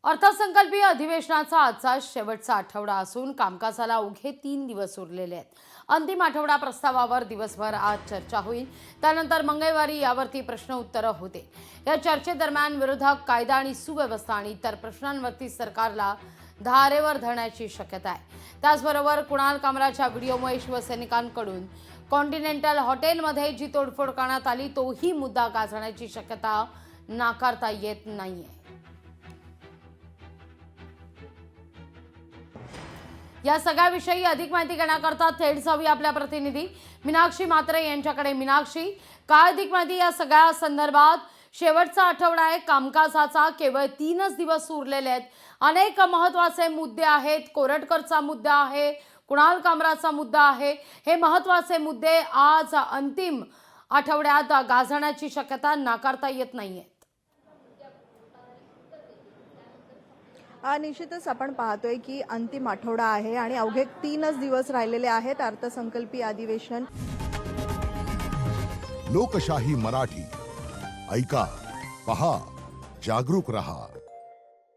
अर्थसंकल्पीय अधिवेशनाचा आजचा शेवटचा आठवडा असून कामकाजाला अवघे 3 दिवस उरलेले आहेत। अंतिम आठवडा प्रस्तावावर दिवसभर आज चर्चा होईल। त्यानंतर मंगळवारी यावरती प्रश्न उत्तर होते। या चर्चेदरम्यान विरोधक कायदा आणि सुव्यवस्था आणि इतर प्रश्नांवरती सरकारला धारेवर धरण्याची शक्यता आहे। त्याचबरोबर कुणाल कामराच्या व्हिडिओमुळे शिवसैनिकांकडून कॉन्टिनेंटल हॉटेलमध्ये जी तोडफोड करण्यात आली तोही मुद्दा गाजण्याची शक्यता नाकारता येत नाहीये। या सगळ्याविषयी अधिक माहिती घेण्याकरता थेट जाऊया आपल्या प्रतिनिधी मीनाक्षी म्हात्रे यांच्याकडे। मीनाक्षी, काय अधिक माहिती या सगळ्या संदर्भात? शेवटचा आठवडा आहे कामकाजाचा, केवळ 3च दिवस उरलेले आहेत। अनेक महत्त्वाचे मुद्दे आहेत। कोरटकरचा मुद्दा आहे, कुणाल कामराचा मुद्दा आहे। हे महत्त्वाचे मुद्दे आज अंतिम आठवड्यात गाजण्याची शक्यता नाकारता येत नाहीये। निश्चितच आपण पाहतोय की अंतिम आठवडा आहे आणि अवघे 3च दिवस राहिलेले आहेत अर्थसंकल्पीय अधिवेशन। लोकशाही मराठी ऐका, पहा, जागरूक रहा।